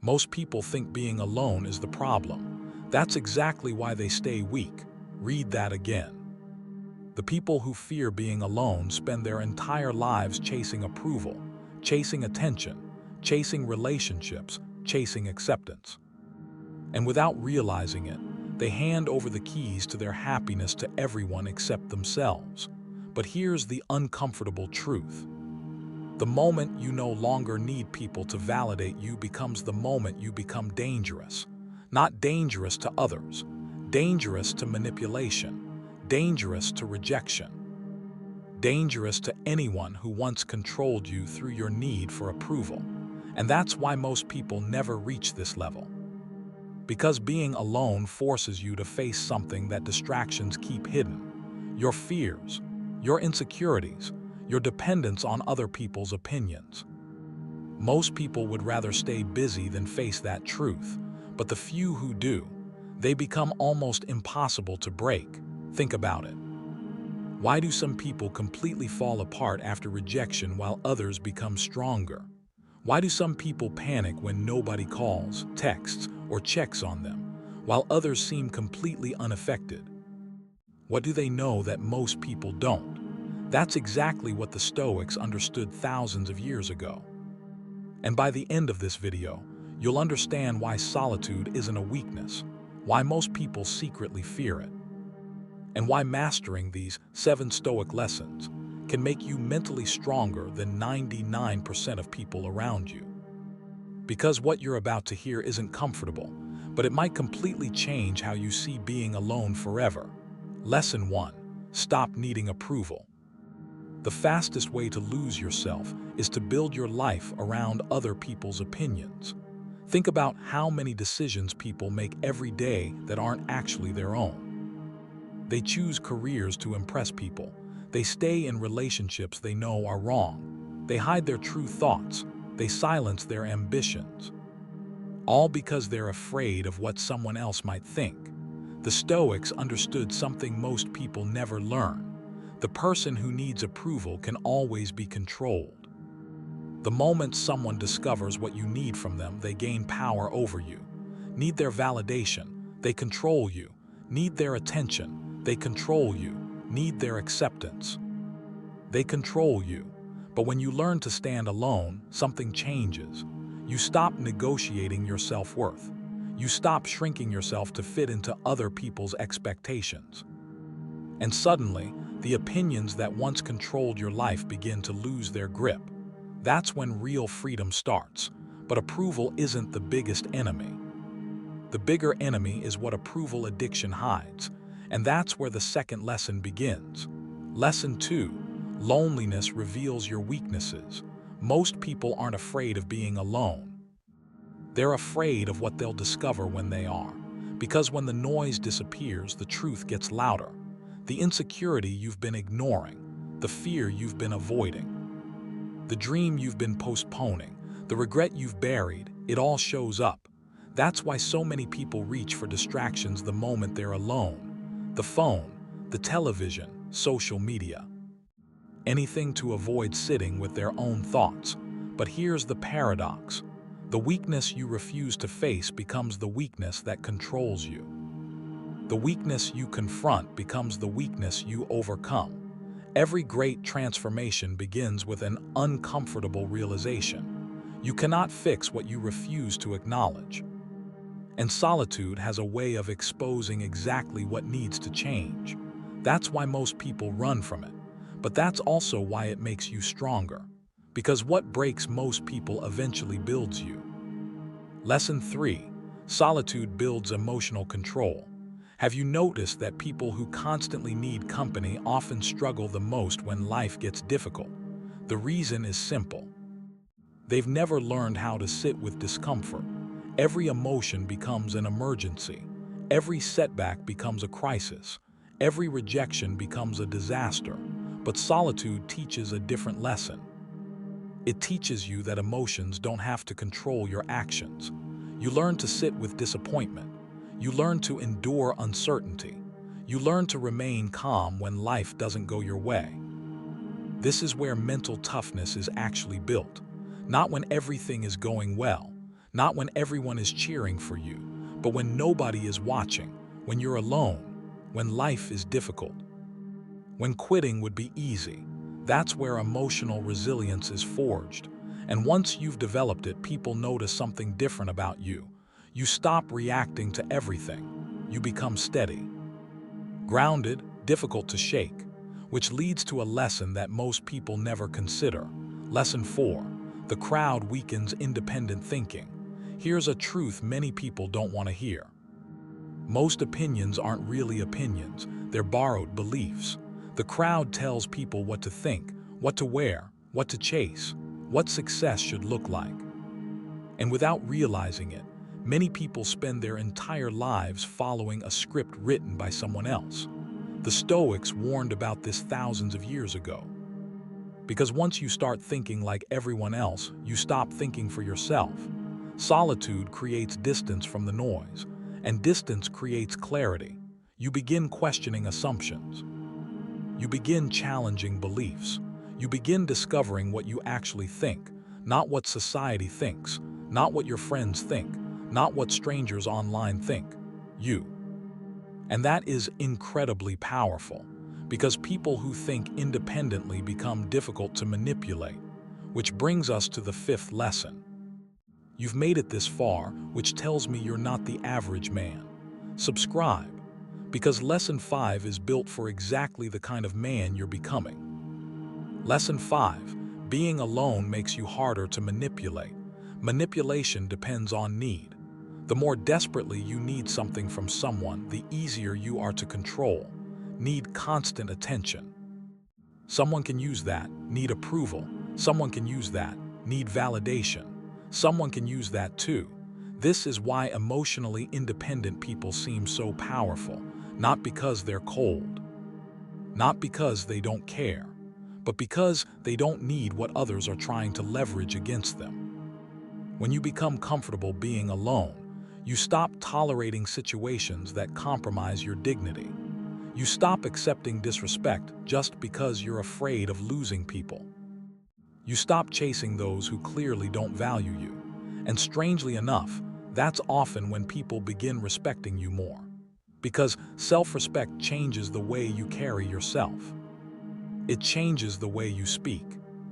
Most people think being alone is the problem. That's exactly why they stay weak. Read that again. The people who fear being alone spend their entire lives chasing approval, chasing attention, chasing relationships, chasing acceptance. And without realizing it, they hand over the keys to their happiness to everyone except themselves. But here's the uncomfortable truth. The moment you no longer need people to validate you becomes the moment you become dangerous. Not dangerous to others, dangerous to manipulation, dangerous to rejection, dangerous to anyone who once controlled you through your need for approval. And that's why most people never reach this level. Because being alone forces you to face something that distractions keep hidden: your fears, your insecurities, your dependence on other people's opinions. Most people would rather stay busy than face that truth, but the few who do, they become almost impossible to break. Think about it. Why do some people completely fall apart after rejection while others become stronger? Why do some people panic when nobody calls, texts, or checks on them, while others seem completely unaffected? What do they know that most people don't? That's exactly what the Stoics understood thousands of years ago. And by the end of this video, you'll understand why solitude isn't a weakness, why most people secretly fear it, and why mastering these 7 Stoic lessons can make you mentally stronger than 99% of people around you. Because what you're about to hear isn't comfortable, but it might completely change how you see being alone forever. Lesson 1. Stop needing approval. The fastest way to lose yourself is to build your life around other people's opinions. Think about how many decisions people make every day that aren't actually their own. They choose careers to impress people. They stay in relationships they know are wrong. They hide their true thoughts. They silence their ambitions. All because they're afraid of what someone else might think. The Stoics understood something most people never learn. The person who needs approval can always be controlled. The moment someone discovers what you need from them, they gain power over you. Need their validation, they control you. Need their attention, they control you. Need their acceptance, they control you. But when you learn to stand alone, something changes. You stop negotiating your self-worth. You stop shrinking yourself to fit into other people's expectations. And suddenly, the opinions that once controlled your life begin to lose their grip. That's when real freedom starts. But approval isn't the biggest enemy. The bigger enemy is what approval addiction hides. And that's where the second lesson begins. Lesson 2. Loneliness reveals your weaknesses. Most people aren't afraid of being alone. They're afraid of what they'll discover when they are. Because when the noise disappears, the truth gets louder. The insecurity you've been ignoring, the fear you've been avoiding, the dream you've been postponing, the regret you've buried, it all shows up. That's why so many people reach for distractions the moment they're alone. The phone, the television, social media. Anything to avoid sitting with their own thoughts. But here's the paradox. The weakness you refuse to face becomes the weakness that controls you. The weakness you confront becomes the weakness you overcome. Every great transformation begins with an uncomfortable realization. You cannot fix what you refuse to acknowledge. And solitude has a way of exposing exactly what needs to change. That's why most people run from it. But that's also why it makes you stronger. Because what breaks most people eventually builds you. Lesson 3. Solitude builds emotional control. Have you noticed that people who constantly need company often struggle the most when life gets difficult? The reason is simple. They've never learned how to sit with discomfort. Every emotion becomes an emergency. Every setback becomes a crisis. Every rejection becomes a disaster. But solitude teaches a different lesson. It teaches you that emotions don't have to control your actions. You learn to sit with disappointment. You learn to endure uncertainty. You learn to remain calm when life doesn't go your way. This is where mental toughness is actually built. Not when everything is going well. Not when everyone is cheering for you, but when nobody is watching, when you're alone, when life is difficult. When quitting would be easy, that's where emotional resilience is forged. And once you've developed it, people notice something different about you. You stop reacting to everything. You become steady, grounded, difficult to shake, which leads to a lesson that most people never consider. Lesson 4. The crowd weakens independent thinking. Here's a truth many people don't want to hear. Most opinions aren't really opinions, they're borrowed beliefs. The crowd tells people what to think, what to wear, what to chase, what success should look like. And without realizing it, many people spend their entire lives following a script written by someone else. The Stoics warned about this thousands of years ago. Because once you start thinking like everyone else, you stop thinking for yourself. Solitude creates distance from the noise, and distance creates clarity. You begin questioning assumptions. You begin challenging beliefs. You begin discovering what you actually think, not what society thinks, not what your friends think, not what strangers online think. You. And that is incredibly powerful, because people who think independently become difficult to manipulate, which brings us to the 5th lesson. You've made it this far, which tells me you're not the average man. Subscribe, because Lesson 5 is built for exactly the kind of man you're becoming. Lesson 5. Being alone makes you harder to manipulate. Manipulation depends on need. The more desperately you need something from someone, the easier you are to control. Need constant attention. Someone can use that, need approval. Someone can use that, need validation. Someone can use that too. This is why emotionally independent people seem so powerful, not because they're cold, not because they don't care, but because they don't need what others are trying to leverage against them. When you become comfortable being alone, you stop tolerating situations that compromise your dignity. You stop accepting disrespect just because you're afraid of losing people. You stop chasing those who clearly don't value you. And strangely enough, that's often when people begin respecting you more. Because self-respect changes the way you carry yourself. It changes the way you speak.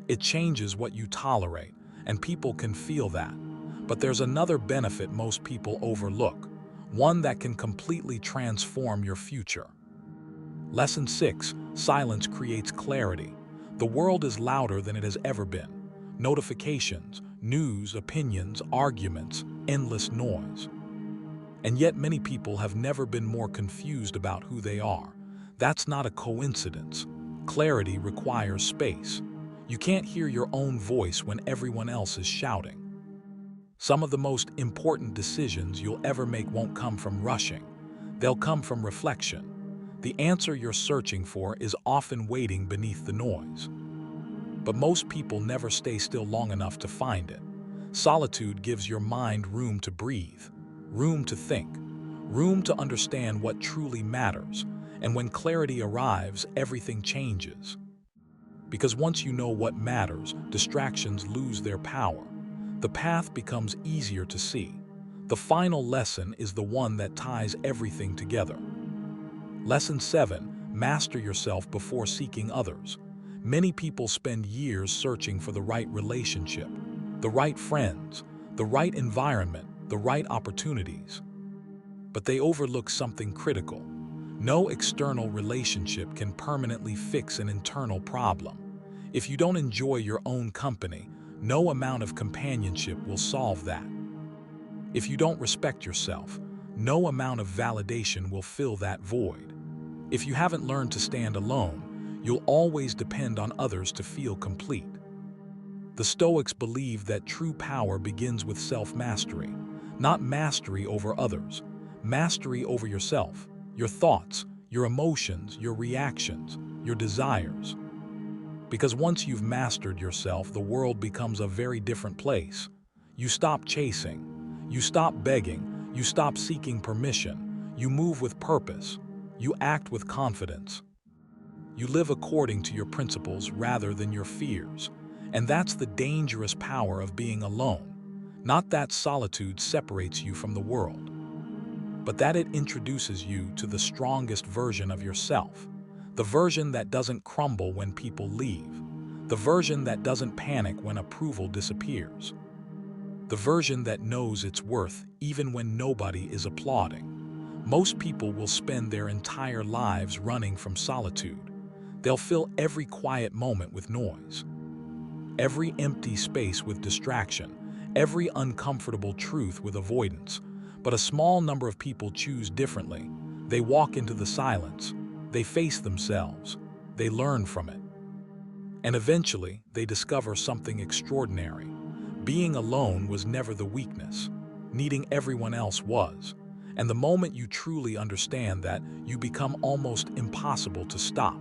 It changes what you tolerate, and people can feel that. But there's another benefit most people overlook, one that can completely transform your future. Lesson 6. Silence creates clarity. The world is louder than it has ever been. Notifications, news, opinions, arguments, endless noise. And yet many people have never been more confused about who they are. That's not a coincidence. Clarity requires space. You can't hear your own voice when everyone else is shouting. Some of the most important decisions you'll ever make won't come from rushing. They'll come from reflection. The answer you're searching for is often waiting beneath the noise. But most people never stay still long enough to find it. Solitude gives your mind room to breathe, room to think, room to understand what truly matters. And when clarity arrives, everything changes. Because once you know what matters, distractions lose their power. The path becomes easier to see. The final lesson is the one that ties everything together. Lesson 7. Master yourself before seeking others. Many people spend years searching for the right relationship, the right friends, the right environment, the right opportunities. But they overlook something critical. No external relationship can permanently fix an internal problem. If you don't enjoy your own company, no amount of companionship will solve that. If you don't respect yourself, no amount of validation will fill that void. If you haven't learned to stand alone, you'll always depend on others to feel complete. The Stoics believe that true power begins with self-mastery, not mastery over others, mastery over yourself, your thoughts, your emotions, your reactions, your desires. Because once you've mastered yourself, the world becomes a very different place. You stop chasing, you stop begging, you stop seeking permission, you move with purpose, you act with confidence. You live according to your principles rather than your fears. And that's the dangerous power of being alone. Not that solitude separates you from the world, but that it introduces you to the strongest version of yourself, the version that doesn't crumble when people leave, the version that doesn't panic when approval disappears, the version that knows its worth even when nobody is applauding. Most people will spend their entire lives running from solitude. They'll fill every quiet moment with noise, every empty space with distraction, every uncomfortable truth with avoidance. But a small number of people choose differently. They walk into the silence, they face themselves, they learn from it. And eventually, they discover something extraordinary. Being alone was never the weakness. Needing everyone else was. And the moment you truly understand that, you become almost impossible to stop.